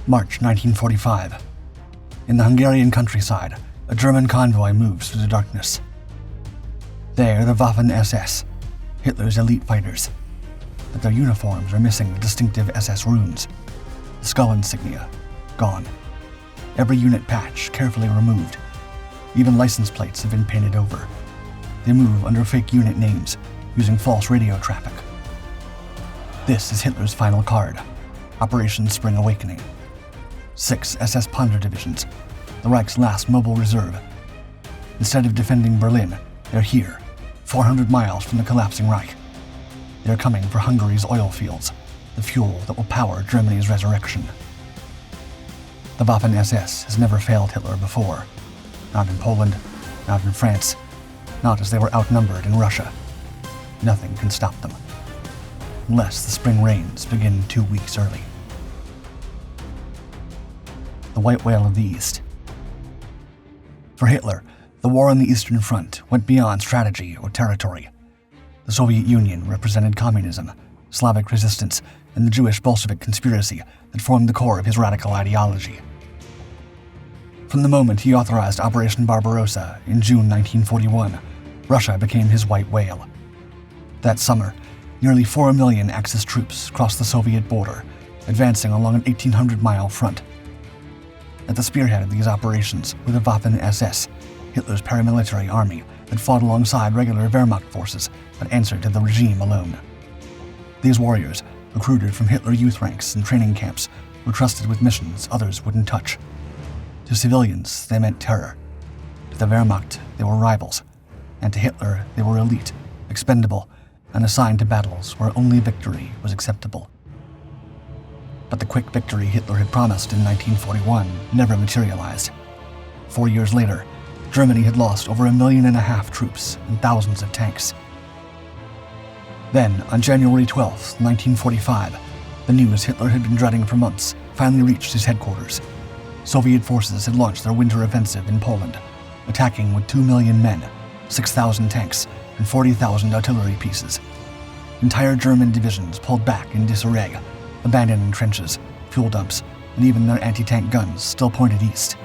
March 1945. In the Hungarian countryside, a German convoy moves through the darkness. They are the Waffen-SS, Hitler's elite fighters, but their uniforms are missing the distinctive SS runes. The skull insignia, gone. Every unit patch carefully removed. Even license plates have been painted over. They move under fake unit names, using false radio traffic. This is Hitler's final card, Operation Spring Awakening. 6 SS Panzer divisions, the Reich's last mobile reserve. Instead of defending Berlin, they're here, 400 miles from the collapsing Reich. They're coming for Hungary's oil fields, the fuel that will power Germany's resurrection. The Waffen-SS has never failed Hitler before. Not in Poland, not in France, not as they were outnumbered in Russia. Nothing can stop them. Unless the spring rains begin 2 weeks early. The White Whale of the East. For Hitler, the war on the Eastern Front went beyond strategy or territory. The Soviet Union represented communism, Slavic resistance, and the Jewish Bolshevik conspiracy that formed the core of his radical ideology. From the moment he authorized Operation Barbarossa in June 1941, Russia became his white whale. That summer, nearly 4 million Axis troops crossed the Soviet border, advancing along an 1,800-mile front. At the spearhead of these operations were the Waffen-SS, Hitler's paramilitary army that fought alongside regular Wehrmacht forces but answered to the regime alone. These warriors, recruited from Hitler youth ranks and training camps, were trusted with missions others wouldn't touch. To civilians, they meant terror. To the Wehrmacht, they were rivals. And to Hitler, they were elite, expendable, and assigned to battles where only victory was acceptable. But the quick victory Hitler had promised in 1941 never materialized. 4 years later, Germany had lost over 1.5 million troops and thousands of tanks. Then, on January 12, 1945, the news Hitler had been dreading for months finally reached his headquarters. Soviet forces had launched their winter offensive in Poland, attacking with 2 million men, 6,000 tanks, and 40,000 artillery pieces. Entire German divisions pulled back in disarray, abandoning trenches, fuel dumps, and even their anti-tank guns still pointed east.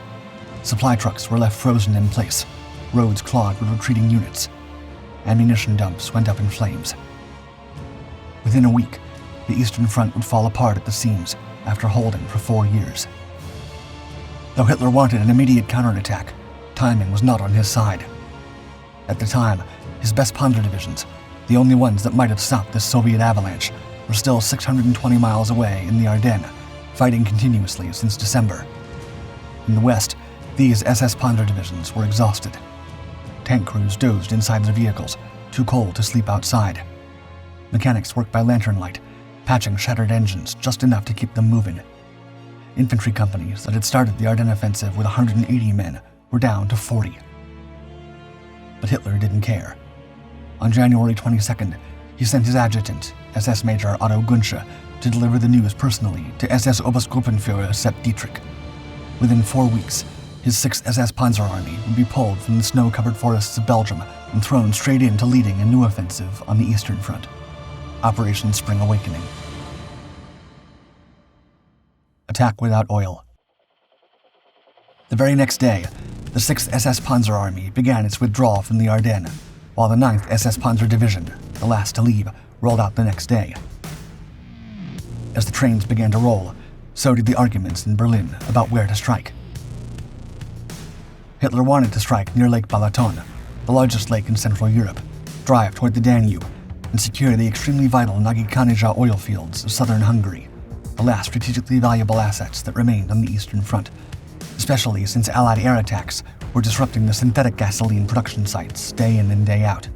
Supply trucks were left frozen in place, roads clogged with retreating units. Ammunition dumps went up in flames. Within a week, the Eastern Front would fall apart at the seams after holding for 4 years. Though Hitler wanted an immediate counterattack, timing was not on his side. At the time, his best Panzer divisions, the only ones that might have stopped this Soviet avalanche, were still 620 miles away in the Ardennes, fighting continuously since December. In the west, these SS Panzer divisions were exhausted. Tank crews dozed inside their vehicles, too cold to sleep outside. Mechanics worked by lantern light, patching shattered engines just enough to keep them moving. Infantry companies that had started the Ardennes offensive with 180 men were down to 40. But Hitler didn't care. On January 22nd, he sent his adjutant, SS Major Otto Gunsche, to deliver the news personally to SS Obergruppenführer Sepp Dietrich. Within 4 weeks, his 6th SS Panzer Army would be pulled from the snow-covered forests of Belgium and thrown straight into leading a new offensive on the Eastern Front, Operation Spring Awakening. Attack without oil. The very next day, the 6th SS Panzer Army began its withdrawal from the Ardennes, while the 9th SS Panzer Division, the last to leave, rolled out the next day. As the trains began to roll, so did the arguments in Berlin about where to strike. Hitler wanted to strike near Lake Balaton, the largest lake in Central Europe, drive toward the Danube, and secure the extremely vital Nagy-Kanizsa oil fields of southern Hungary, the last strategically valuable assets that remained on the Eastern Front, especially since Allied air attacks were disrupting the synthetic gasoline production sites day in and day out.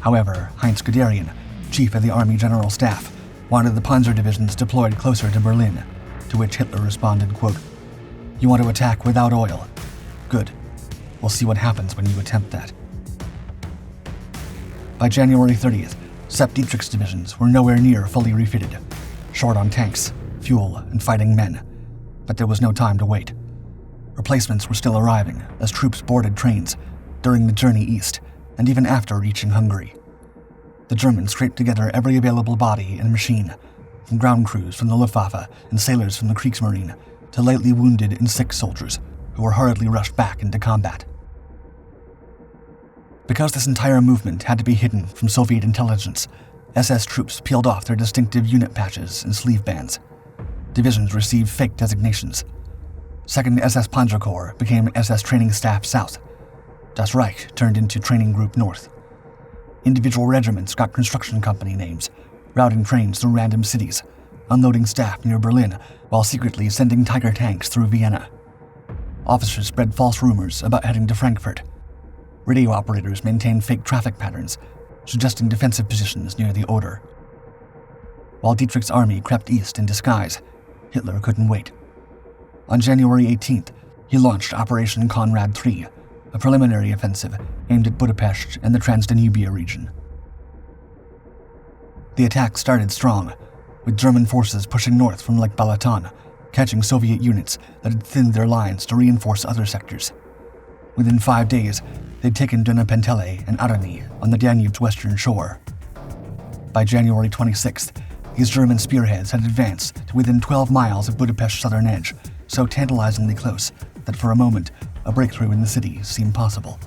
However, Heinz Guderian, chief of the Army General Staff, wanted the Panzer divisions deployed closer to Berlin, to which Hitler responded, quote, "You want to attack without oil? Good. We'll see what happens when you attempt that." By January 30th, Sepp Dietrich's divisions were nowhere near fully refitted, short on tanks, fuel, and fighting men, but there was no time to wait. Replacements were still arriving as troops boarded trains, during the journey east, and even after reaching Hungary. The Germans scraped together every available body and machine, from ground crews from the Luftwaffe and sailors from the Kriegsmarine to lightly wounded and sick soldiers who were hurriedly rushed back into combat. Because this entire movement had to be hidden from Soviet intelligence, SS troops peeled off their distinctive unit patches and sleeve bands. Divisions received fake designations. 2nd SS Panzer Corps became SS Training Staff South. Das Reich turned into Training Group North. Individual regiments got construction company names, routing trains through random cities, unloading staff near Berlin while secretly sending Tiger tanks through Vienna. Officers spread false rumors about heading to Frankfurt. Radio operators maintained fake traffic patterns, suggesting defensive positions near the Oder. While Dietrich's army crept east in disguise, Hitler couldn't wait. On January 18th, he launched Operation Conrad III, a preliminary offensive aimed at Budapest and the Transdanubia region. The attack started strong, with German forces pushing north from Lake Balaton, catching Soviet units that had thinned their lines to reinforce other sectors. Within 5 days, they'd taken Dunapentele and Arani on the Danube's western shore. By January 26th, these German spearheads had advanced to within 12 miles of Budapest's southern edge, so tantalizingly close that for a moment, a breakthrough in the city seemed possible.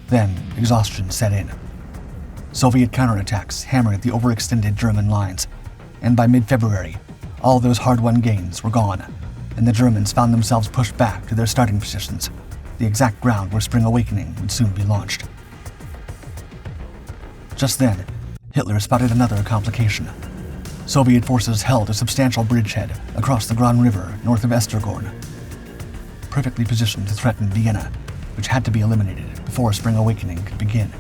Then, exhaustion set in. Soviet counterattacks hammered the overextended German lines, and by mid-February, all those hard-won gains were gone, and the Germans found themselves pushed back to their starting positions, the exact ground where Spring Awakening would soon be launched. Just then, Hitler spotted another complication. Soviet forces held a substantial bridgehead across the Gran River north of Estergorn, perfectly positioned to threaten Vienna, which had to be eliminated before Spring Awakening could begin.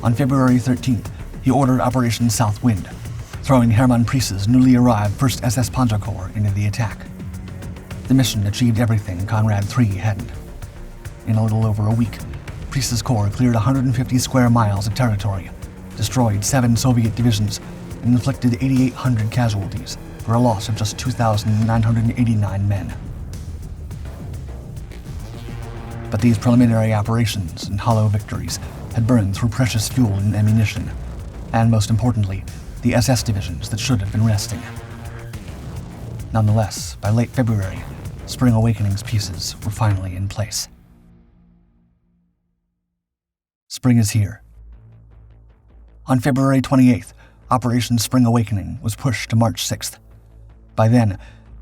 On February 13th, he ordered Operation South Wind, throwing Hermann Priess's newly arrived 1st SS Panzer Corps into the attack. The mission achieved everything Conrad III hadn't. In a little over a week, Priess's corps cleared 150 square miles of territory, destroyed 7 Soviet divisions, and inflicted 8,800 casualties for a loss of just 2,989 men. But these preliminary operations and hollow victories had burned through precious fuel and ammunition, and most importantly, the SS divisions that should have been resting. Nonetheless, by late February, Spring Awakening's pieces were finally in place. Spring is here. On February 28th, Operation Spring Awakening was pushed to March 6th. By then,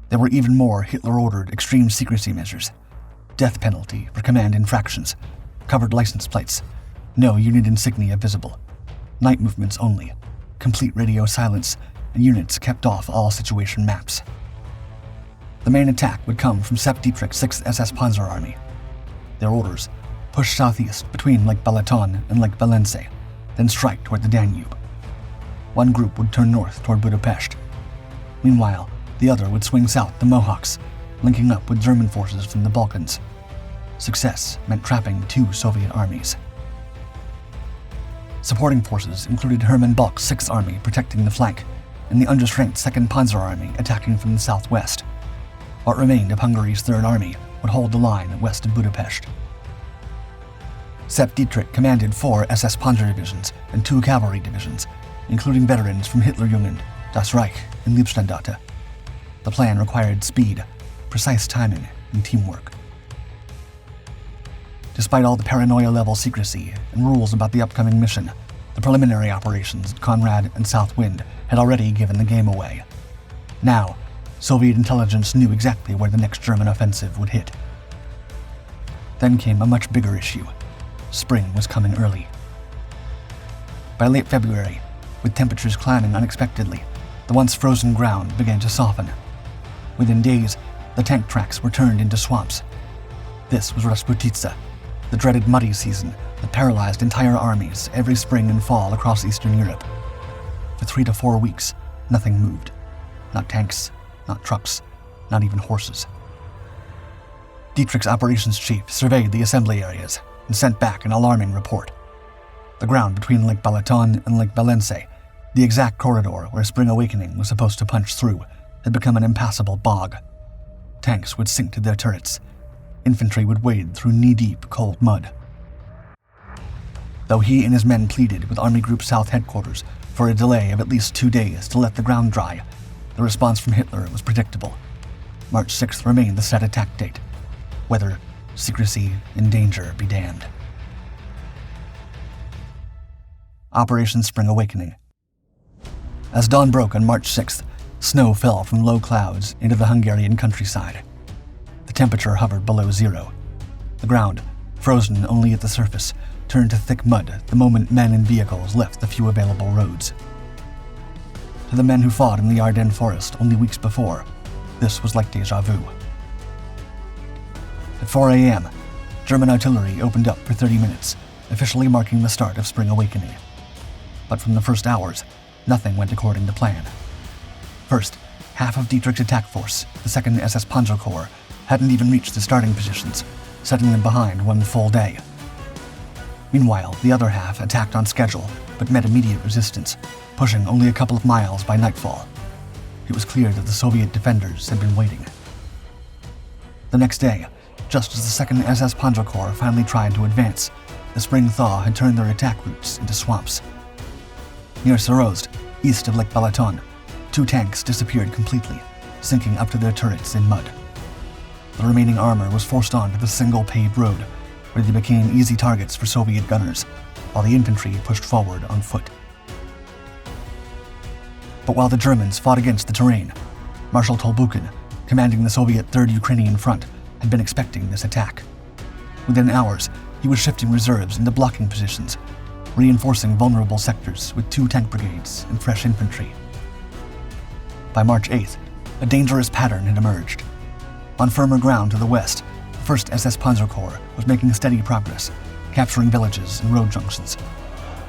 there were even more Hitler-ordered extreme secrecy measures. Death penalty for command infractions, covered license plates, no unit insignia visible, night movements only, complete radio silence, and units kept off all situation maps. The main attack would come from Sepp Dietrich's 6th SS Panzer Army. Their orders: push southeast between Lake Balaton and Lake Valenze, then strike toward the Danube. One group would turn north toward Budapest. Meanwhile, the other would swing south to Mohawks, linking up with German forces from the Balkans. Success meant trapping 2 Soviet armies. Supporting forces included Hermann Balck's 6th Army protecting the flank, and the understrength 2nd Panzer Army attacking from the southwest. What remained of Hungary's 3rd Army would hold the line west of Budapest. Sepp Dietrich commanded 4 SS Panzer divisions and 2 cavalry divisions, including veterans from Hitlerjugend, Das Reich, and Liebstandarte. The plan required speed, precise timing, and teamwork. Despite all the paranoia-level secrecy and rules about the upcoming mission, the preliminary operations at Conrad and South Wind had already given the game away. Now, Soviet intelligence knew exactly where the next German offensive would hit. Then came a much bigger issue. Spring was coming early. By late February, with temperatures climbing unexpectedly, the once frozen ground began to soften. Within days, the tank tracks were turned into swamps. This was Rasputitsa, the dreaded muddy season that paralyzed entire armies every spring and fall across Eastern Europe. For 3 to 4 weeks, nothing moved. Not tanks, not trucks, not even horses. Dietrich's operations chief surveyed the assembly areas and sent back an alarming report. The ground between Lake Balaton and Lake Valenze, the exact corridor where Spring Awakening was supposed to punch through, had become an impassable bog. Tanks would sink to their turrets. Infantry would wade through knee-deep cold mud. Though he and his men pleaded with Army Group South headquarters for a delay of at least 2 days to let the ground dry, The response from Hitler was predictable. March 6th remained the set attack date. Weather, secrecy, and danger be damned. Operation Spring Awakening. As dawn broke on March 6th, snow fell from low clouds into the Hungarian countryside. The temperature hovered below zero. The ground, frozen only at the surface, turned to thick mud the moment men and vehicles left the few available roads. To the men who fought in the Ardennes forest only weeks before, this was like déjà vu. At 4 a.m., German artillery opened up for 30 minutes, officially marking the start of Spring Awakening. But from the first hours, nothing went according to plan. First, half of Dietrich's attack force, the 2nd SS Panzer Corps, hadn't even reached the starting positions, setting them behind one full day. Meanwhile, the other half attacked on schedule, but met immediate resistance, pushing only a couple of miles by nightfall. It was clear that the Soviet defenders had been waiting. The next day, just as the 2nd SS Panzer Corps finally tried to advance, the spring thaw had turned their attack routes into swamps. Near Sarozd, east of Lake Balaton, 2 tanks disappeared completely, sinking up to their turrets in mud. The remaining armor was forced onto the single paved road, where they became easy targets for Soviet gunners, while the infantry pushed forward on foot. But while the Germans fought against the terrain, Marshal Tolbukin, commanding the Soviet 3rd Ukrainian Front, had been expecting this attack. Within hours, he was shifting reserves into blocking positions, reinforcing vulnerable sectors with 2 tank brigades and fresh infantry. By March 8th, a dangerous pattern had emerged. On firmer ground to the west, the 1st SS Panzer Corps was making steady progress, capturing villages and road junctions.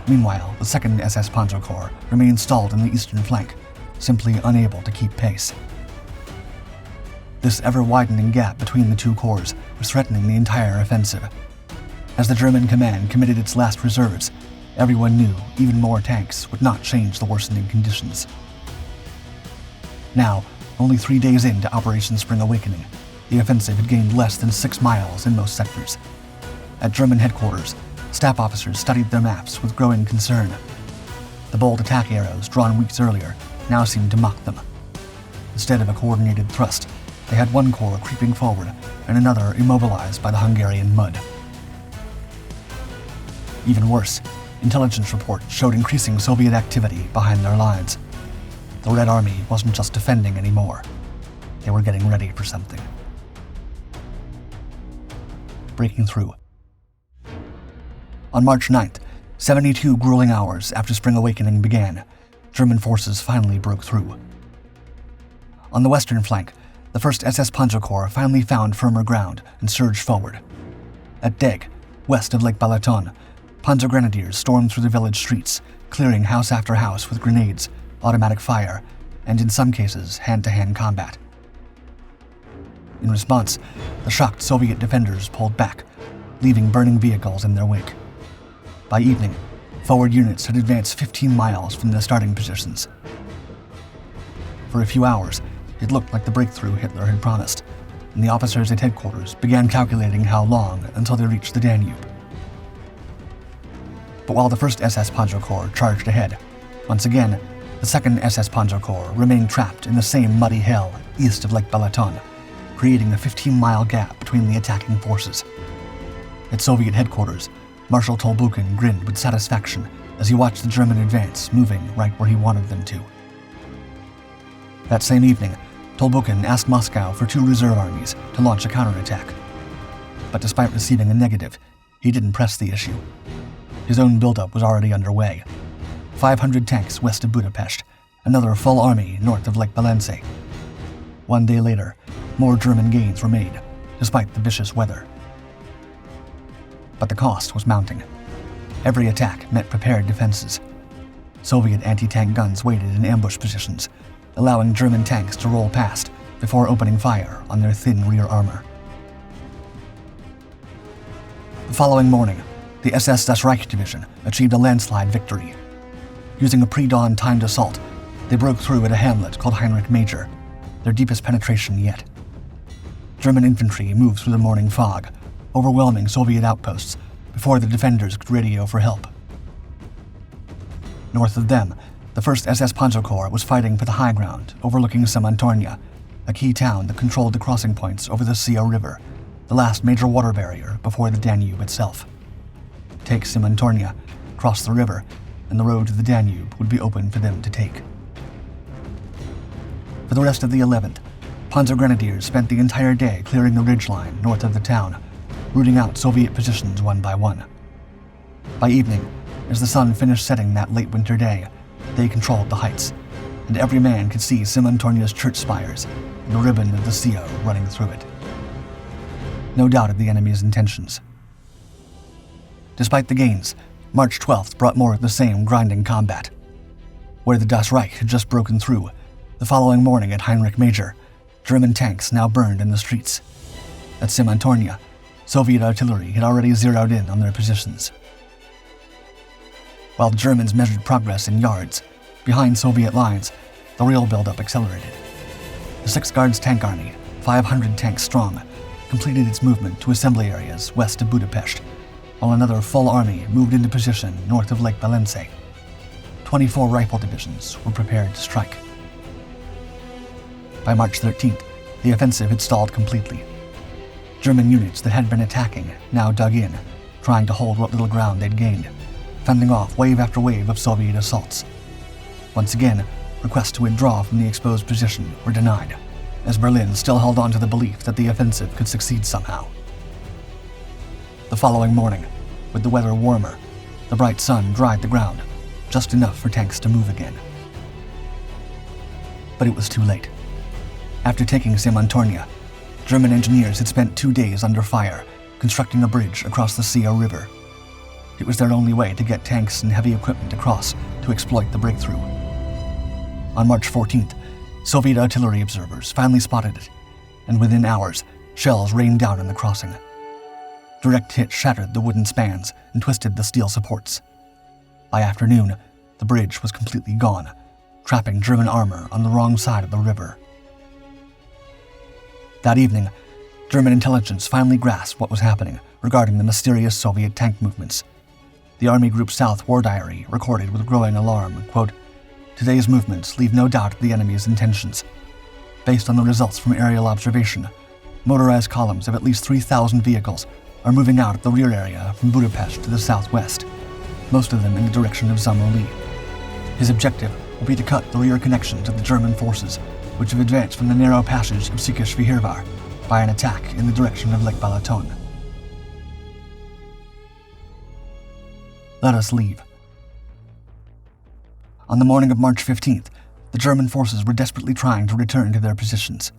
Meanwhile, the 2nd SS Panzer Corps remained stalled in the eastern flank, simply unable to keep pace. This ever-widening gap between the 2 corps was threatening the entire offensive. As the German command committed its last reserves, everyone knew even more tanks would not change the worsening conditions. Now, only 3 days into Operation Spring Awakening, the offensive had gained less than 6 miles in most sectors. At German headquarters, staff officers studied their maps with growing concern. The bold attack arrows drawn weeks earlier now seemed to mock them. Instead of a coordinated thrust, they had one corps creeping forward and another immobilized by the Hungarian mud. Even worse, intelligence reports showed increasing Soviet activity behind their lines. The Red Army wasn't just defending anymore. They were getting ready for something. Breaking through. On March 9th, 72 grueling hours after Spring Awakening began, German forces finally broke through. On the western flank, the 1st SS Panzer Corps finally found firmer ground and surged forward. At Deg, west of Lake Balaton, Panzer Grenadiers stormed through the village streets, clearing house after house with grenades, automatic fire, and in some cases, hand-to-hand combat. In response, the shocked Soviet defenders pulled back, leaving burning vehicles in their wake. By evening, forward units had advanced 15 miles from their starting positions. For a few hours, it looked like the breakthrough Hitler had promised, and the officers at headquarters began calculating how long until they reached the Danube. But while the 1st SS Panzer Corps charged ahead, once again, the 2nd SS Panzer Corps remained trapped in the same muddy hell east of Lake Balaton, creating a 15-mile gap between the attacking forces. At Soviet headquarters, Marshal Tolbukin grinned with satisfaction as he watched the German advance moving right where he wanted them to. That same evening, Tolbukin asked Moscow for 2 reserve armies to launch a counterattack. But despite receiving a negative, he didn't press the issue. His own buildup was already underway. 500 tanks west of Budapest, another full army north of Lake Valence. 1 day later, more German gains were made, despite the vicious weather. But the cost was mounting. Every attack met prepared defenses. Soviet anti-tank guns waited in ambush positions, allowing German tanks to roll past before opening fire on their thin rear armor. The following morning, the SS Das Reich Division achieved a landslide victory. Using a pre-dawn timed assault, they broke through at a hamlet called Heinrich Major, their deepest penetration yet. German infantry moved through the morning fog, overwhelming Soviet outposts before the defenders could radio for help. North of them, The 1st SS Panzer Corps was fighting for the high ground overlooking Simontornia, a key town that controlled the crossing points over the Sia River, the last major water barrier before the Danube itself. Take Simontornia, cross the river, and the road to the Danube would be open for them to take. For the rest of the 11th, Panzer Grenadiers spent the entire day clearing the ridgeline north of the town, rooting out Soviet positions one by one. By evening, as the sun finished setting that late winter day, they controlled the heights, and every man could see Simontornia's church spires and the ribbon of the Sia running through it. No doubt of the enemy's intentions. Despite the gains, March 12th brought more of the same grinding combat. Where the Das Reich had just broken through, the following morning at Heinrich Major, German tanks now burned in the streets. At Simontornia, Soviet artillery had already zeroed in on their positions. While the Germans measured progress in yards, behind Soviet lines, the real buildup accelerated. The 6th Guards Tank Army, 500 tanks strong, completed its movement to assembly areas west of Budapest, while another full army moved into position north of Lake Valence. 24 rifle divisions were prepared to strike. By March 13th, the offensive had stalled completely. German units that had been attacking now dug in, trying to hold what little ground they'd gained, fending off wave after wave of Soviet assaults. Once again, requests to withdraw from the exposed position were denied, as Berlin still held on to the belief that the offensive could succeed somehow. The following morning, with the weather warmer, the bright sun dried the ground, just enough for tanks to move again. But it was too late. After taking Simontornia, German engineers had spent 2 days under fire, constructing a bridge across the Sia River. It was their only way to get tanks and heavy equipment across to exploit the breakthrough. On March 14th, Soviet artillery observers finally spotted it, and within hours, shells rained down on the crossing. Direct hits shattered the wooden spans and twisted the steel supports. By afternoon, the bridge was completely gone, trapping German armor on the wrong side of the river. That evening, German intelligence finally grasped what was happening regarding the mysterious Soviet tank movements. The Army Group South War Diary recorded with growing alarm, quote, "Today's movements leave no doubt of the enemy's intentions. Based on the results from aerial observation, motorized columns of at least 3,000 vehicles are moving out of the rear area from Budapest to the southwest, most of them in the direction of Zamoli. His objective will be to cut the rear connections of the German forces, which have advanced from the narrow passage of Székesfehérvár by an attack in the direction of Lake Balaton." Let us leave. On the morning of March 15th, the German forces were desperately trying to return to their positions.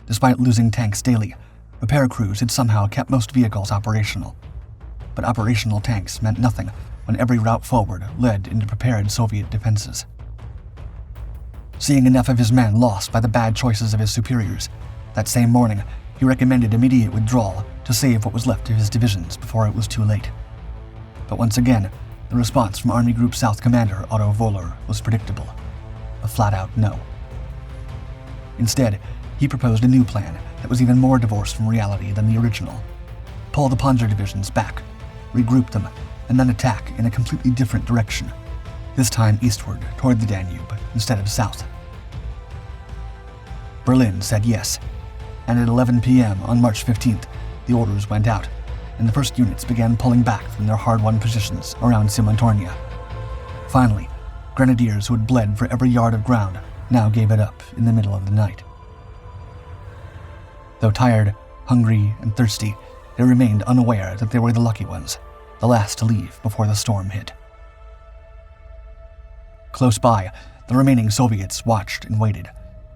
Despite losing tanks daily, repair crews had somehow kept most vehicles operational. But operational tanks meant nothing when every route forward led into prepared Soviet defenses. Seeing enough of his men lost by the bad choices of his superiors, that same morning he recommended immediate withdrawal to save what was left of his divisions before it was too late. But once again, the response from Army Group South Commander Otto Wöhler was predictable, a flat-out no. Instead, he proposed a new plan that was even more divorced from reality than the original. Pull the Panzer divisions back, regroup them, and then attack in a completely different direction, this time eastward toward the Danube instead of south. Berlin said yes, and at 11 p.m. on March 15th, the orders went out, and the first units began pulling back from their hard-won positions around Simontornia. Finally, grenadiers who had bled for every yard of ground now gave it up in the middle of the night. Though tired, hungry, and thirsty, they remained unaware that they were the lucky ones, the last to leave before the storm hit. Close by, the remaining Soviets watched and waited.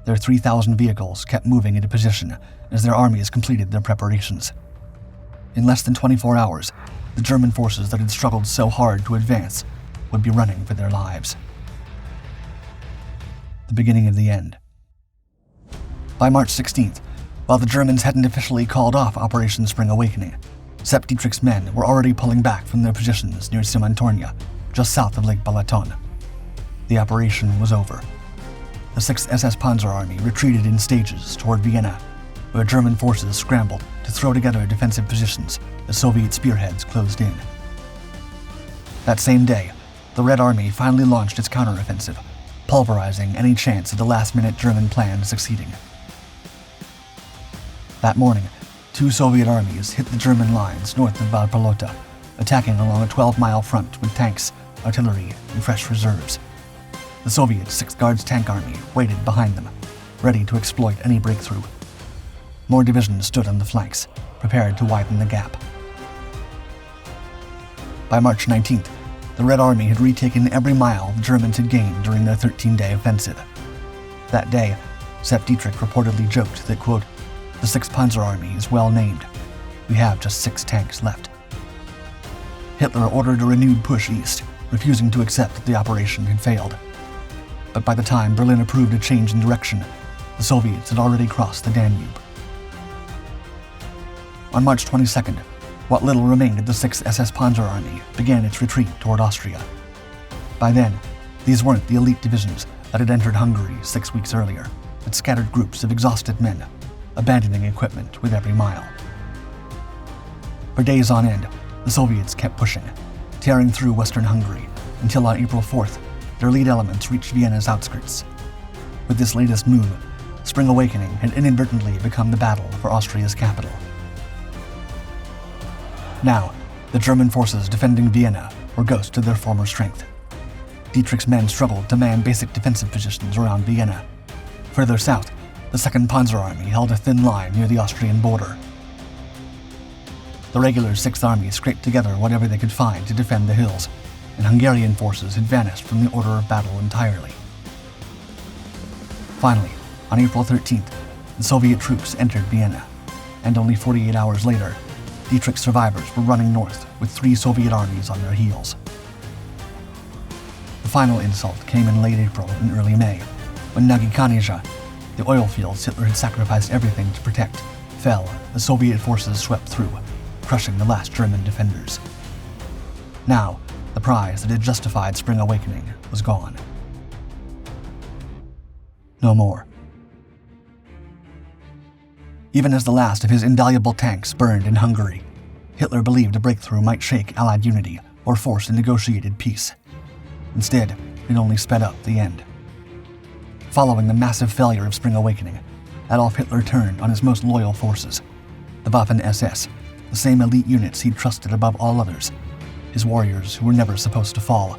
Their 3,000 vehicles kept moving into position as their armies completed their preparations. In less than 24 hours, the German forces that had struggled so hard to advance would be running for their lives. The beginning of the end. By March 16th, while the Germans hadn't officially called off Operation Spring Awakening, Sepp Dietrich's men were already pulling back from their positions near Simontornia, just south of Lake Balaton. The operation was over. The 6th SS Panzer Army retreated in stages toward Vienna, where German forces scrambled to throw together defensive positions as Soviet spearheads closed in. That same day, the Red Army finally launched its counteroffensive, pulverizing any chance of the last-minute German plan succeeding. That morning, 2 Soviet armies hit the German lines north of Valpolota, attacking along a 12-mile front with tanks, artillery, and fresh reserves. The Soviet 6th Guards Tank Army waited behind them, ready to exploit any breakthrough. More divisions stood on the flanks, prepared to widen the gap. By March 19th, the Red Army had retaken every mile the Germans had gained during their 13-day offensive. That day, Sepp Dietrich reportedly joked that, quote, "The 6th Panzer Army is well named. We have just 6 tanks left." Hitler ordered a renewed push east, refusing to accept that the operation had failed. But by the time Berlin approved a change in direction, the Soviets had already crossed the Danube. On March 22nd, what little remained of the 6th SS Panzer Army began its retreat toward Austria. By then, these weren't the elite divisions that had entered Hungary 6 weeks earlier, but scattered groups of exhausted men, abandoning equipment with every mile. For days on end, the Soviets kept pushing, tearing through western Hungary, until on April 4th, their lead elements reached Vienna's outskirts. With this latest move, Spring Awakening had inadvertently become the battle for Austria's capital. Now, the German forces defending Vienna were ghosts of their former strength. Dietrich's men struggled to man basic defensive positions around Vienna. Further south, the 2nd Panzer Army held a thin line near the Austrian border. The regular 6th Army scraped together whatever they could find to defend the hills, and Hungarian forces had vanished from the order of battle entirely. Finally, on April 13th, the Soviet troops entered Vienna, and only 48 hours later, Dietrich's survivors were running north with 3 Soviet armies on their heels. The final insult came in late April and early May, when Nagykanizsa, the oil fields Hitler had sacrificed everything to protect, fell as Soviet forces swept through, crushing the last German defenders. Now, the prize that had justified Spring Awakening was gone. No more. Even as the last of his invaluable tanks burned in Hungary, Hitler believed a breakthrough might shake Allied unity or force a negotiated peace. Instead, it only sped up the end. Following the massive failure of Spring Awakening, Adolf Hitler turned on his most loyal forces, the Waffen-SS, the same elite units he'd trusted above all others. His warriors, who were never supposed to fall,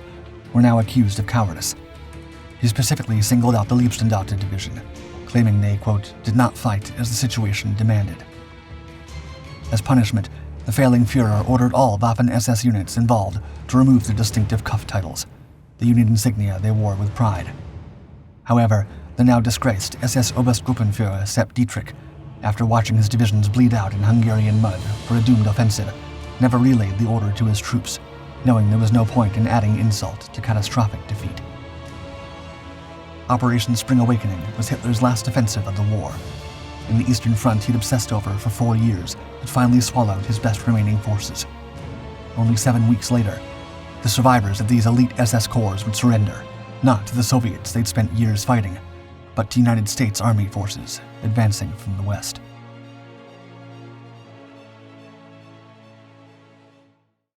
were now accused of cowardice. He specifically singled out the Liebstandarte division, claiming they, quote, did not fight as the situation demanded. As punishment, the failing Führer ordered all Waffen-SS units involved to remove their distinctive cuff titles, the unit insignia they wore with pride. However, the now disgraced SS Oberstgruppenführer Sepp Dietrich, after watching his divisions bleed out in Hungarian mud for a doomed offensive, never relayed the order to his troops, knowing there was no point in adding insult to catastrophic defeat. Operation Spring Awakening was Hitler's last offensive of the war, and the Eastern Front he'd obsessed over for 4 years had finally swallowed his best remaining forces. Only 7 weeks later, the survivors of these elite SS corps would surrender, not to the Soviets they'd spent years fighting, but to United States Army forces advancing from the west.